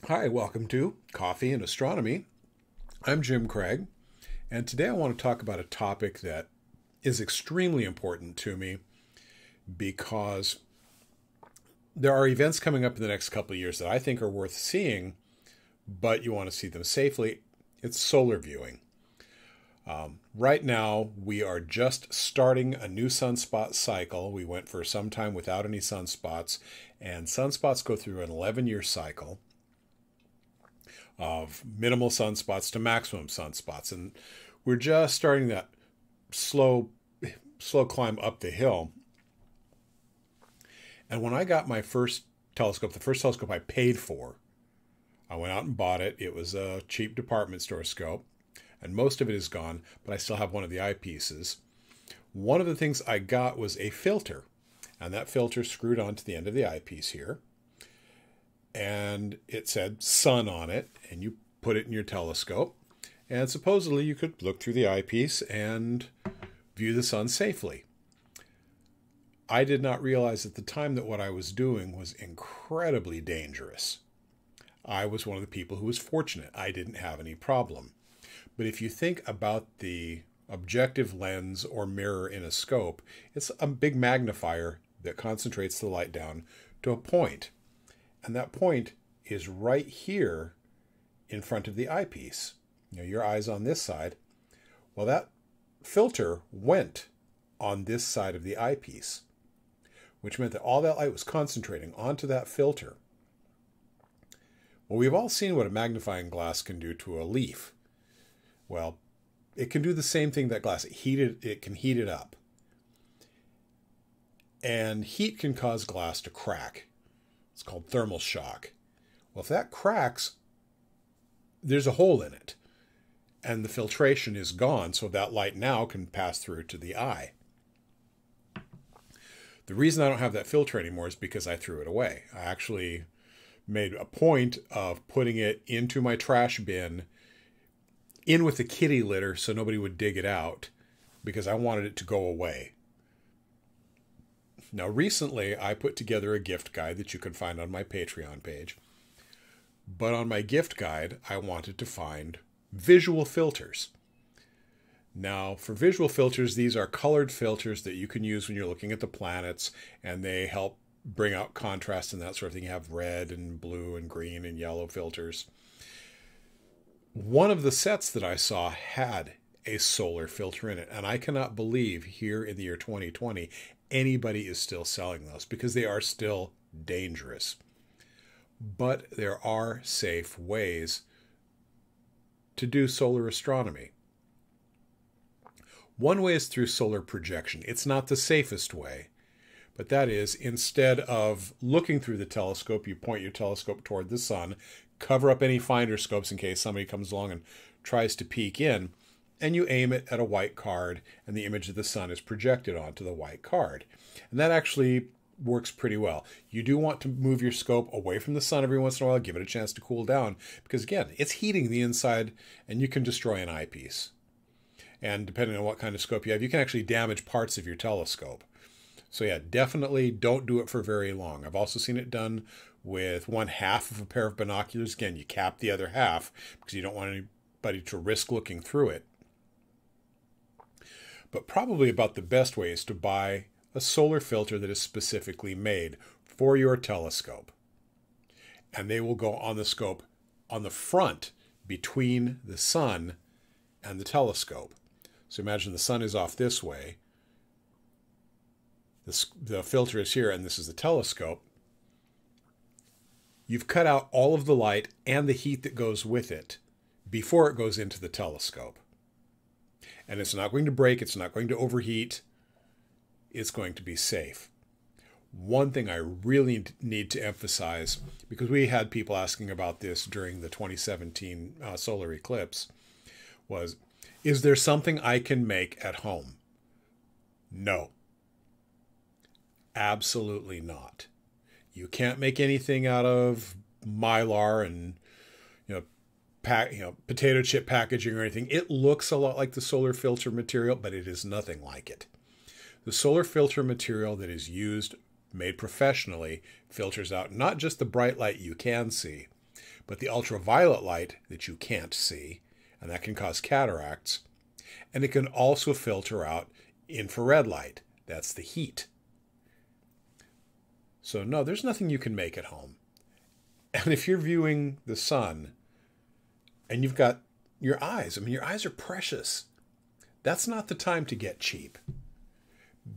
Hi, welcome to Coffee and Astronomy. I'm Jim Craig, and today I want to talk about a topic that is extremely important to me because there are events coming up in the next couple of years that I think are worth seeing, but you want to see them safely. It's solar viewing. Right now, we are just starting a new sunspot cycle. We went for some time without any sunspots, and sunspots go through an 11-year cycle of minimal sunspots to maximum sunspots. And we're just starting that slow climb up the hill. And when I got my first telescope, the first telescope I paid for, I went out and bought it. It was a cheap department store scope, and most of it is gone, but I still have one of the eyepieces. One of the things I got was a filter, and that filter screwed onto the end of the eyepiece here. And it said sun on it, and you put it in your telescope, and supposedly you could look through the eyepiece and view the sun safely. I did not realize at the time that what I was doing was incredibly dangerous. I was one of the people who was fortunate. I didn't have any problem. But if you think about the objective lens or mirror in a scope, it's a big magnifier that concentrates the light down to a point. And that point is right here in front of the eyepiece. You know, your eye's on this side. Well, that filter went on this side of the eyepiece, which meant that all that light was concentrating onto that filter. Well, we've all seen what a magnifying glass can do to a leaf. Well, it can do the same thing that glass. It can heat it up. And heat can cause glass to crack. It's called thermal shock. Well, if that cracks, there's a hole in it, and the filtration is gone, so that light now can pass through to the eye. The reason I don't have that filter anymore is because I threw it away. I actually made a point of putting it into my trash bin, in with the kitty litter so nobody would dig it out, because I wanted it to go away. Now, recently, I put together a gift guide that you can find on my Patreon page. But on my gift guide, I wanted to find visual filters. Now, for visual filters, these are colored filters that you can use when you're looking at the planets, and they help bring out contrast and that sort of thing. You have red and blue and green and yellow filters. One of the sets that I saw had a solar filter in it, and I cannot believe here in the year 2020 anybody is still selling those, because they are still dangerous. But there are safe ways to do solar astronomy. One way is through solar projection. It's not the safest way, but that is, instead of looking through the telescope, you point your telescope toward the sun, cover up any finder scopes in case somebody comes along and tries to peek in, and you aim it at a white card, and the image of the sun is projected onto the white card. And that actually works pretty well. You do want to move your scope away from the sun every once in a while, give it a chance to cool down, because again, it's heating the inside, and you can destroy an eyepiece. And depending on what kind of scope you have, you can actually damage parts of your telescope. So yeah, definitely don't do it for very long. I've also seen it done with one half of a pair of binoculars. Again, you cap the other half because you don't want anybody to risk looking through it. But probably about the best way is to buy a solar filter that is specifically made for your telescope. And they will go on the scope on the front between the sun and the telescope. So imagine the sun is off this way. The filter is here, and this is the telescope. You've cut out all of the light and the heat that goes with it before it goes into the telescope. And it's not going to break, it's not going to overheat, it's going to be safe. One thing I really need to emphasize, because we had people asking about this during the 2017 solar eclipse, was, is there something I can make at home? No. Absolutely not. You can't make anything out of mylar and potato chip packaging or anything. It looks a lot like the solar filter material, but it is nothing like it. The solar filter material that is used, made professionally, filters out not just the bright light you can see, but the ultraviolet light that you can't see, and that can cause cataracts. And it can also filter out infrared light. That's the heat. So no, there's nothing you can make at home. And if you're viewing the sun and you've got your eyes, I mean, your eyes are precious. That's not the time to get cheap.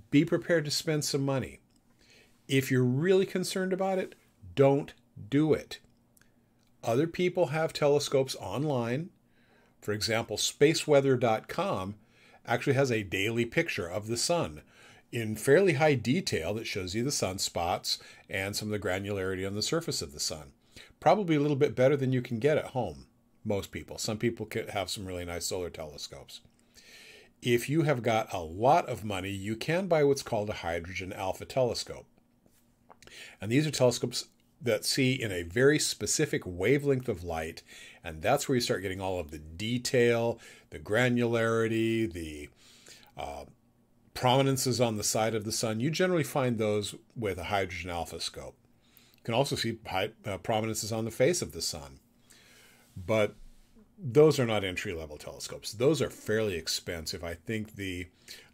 Be prepared to spend some money. If you're really concerned about it, don't do it. Other people have telescopes online. For example, spaceweather.com actually has a daily picture of the sun in fairly high detail that shows you the sunspots and some of the granularity on the surface of the sun. Probably a little bit better than you can get at home, most people. Some people can have some really nice solar telescopes. If you have got a lot of money, you can buy what's called a hydrogen alpha telescope. And these are telescopes that see in a very specific wavelength of light, and that's where you start getting all of the detail, the granularity, the prominences on the side of the sun. You generally find those with a hydrogen alpha scope. You can also see prominences on the face of the sun. But those are not entry-level telescopes. Those are fairly expensive. I think the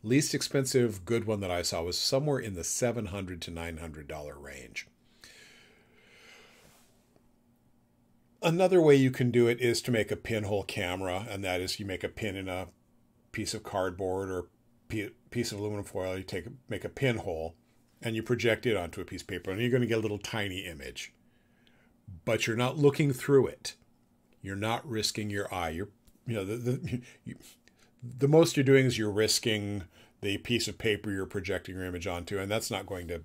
least expensive good one that I saw was somewhere in the $700 to $900 range. Another way you can do it is to make a pinhole camera, and that is you make a pin in a piece of cardboard or piece of aluminum foil. You make a pinhole, and you project it onto a piece of paper, and you're going to get a little tiny image. But you're not looking through it. You're not risking your eye. The most you're doing is you're risking the piece of paper you're projecting your image onto, and that's not going to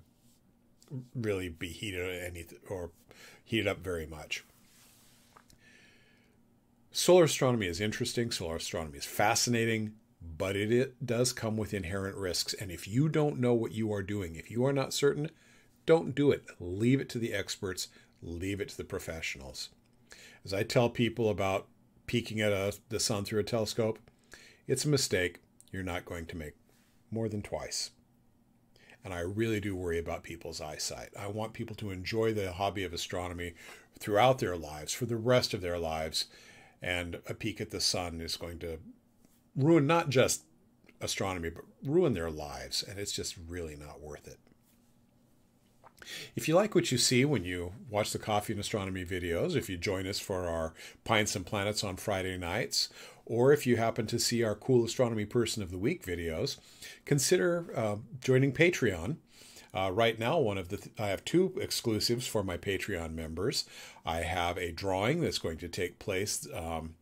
really be heated up very much. Solar astronomy is interesting. Solar astronomy is fascinating, but it does come with inherent risks. And if you don't know what you are doing, if you are not certain, don't do it. Leave it to the experts. Leave it to the professionals. As I tell people about peeking at the sun through a telescope, it's a mistake. You're not going to make more than twice. And I really do worry about people's eyesight. I want people to enjoy the hobby of astronomy throughout their lives, for the rest of their lives. And a peek at the sun is going to ruin not just astronomy, but ruin their lives. And it's just really not worth it. If you like what you see when you watch the Coffee and Astronomy videos, if you join us for our Pints and Planets on Friday nights, or if you happen to see our Cool Astronomy Person of the Week videos, consider joining Patreon. Right now, I have two exclusives for my Patreon members. I have a drawing that's going to take place on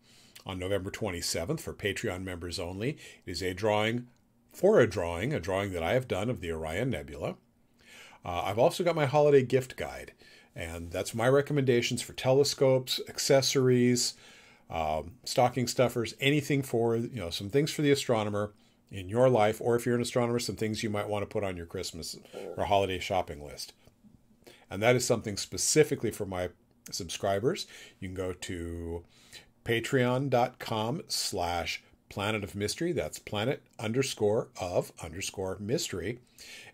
November 27th for Patreon members only. It is a drawing that I have done of the Orion Nebula. I've also got my holiday gift guide, and that's my recommendations for telescopes, accessories, stocking stuffers, anything for, some things for the astronomer in your life, or if you're an astronomer, some things you might want to put on your Christmas or holiday shopping list. And that is something specifically for my subscribers. You can go to patreon.com/Planet of Mystery. That's planet_of_mystery.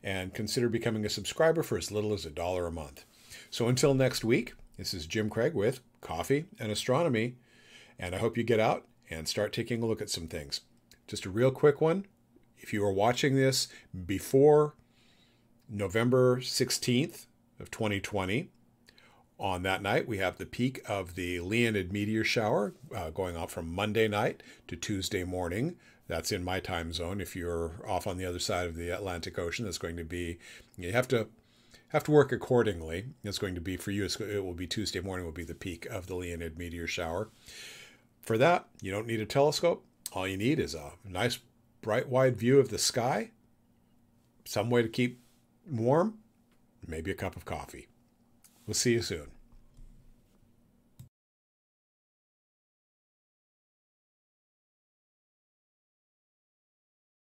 And consider becoming a subscriber for as little as $1 a month. So until next week, this is Jim Craig with Coffee and Astronomy. And I hope you get out and start taking a look at some things. Just a real quick one. If you are watching this before November 16th of 2020, on that night, we have the peak of the Leonid meteor shower going off from Monday night to Tuesday morning. That's in my time zone. If you're off on the other side of the Atlantic Ocean, that's going to be, you have to work accordingly. It's going to be, for you, it will be Tuesday morning will be the peak of the Leonid meteor shower. For that, you don't need a telescope. All you need is a nice, bright, wide view of the sky, some way to keep warm, maybe a cup of coffee. We'll see you soon.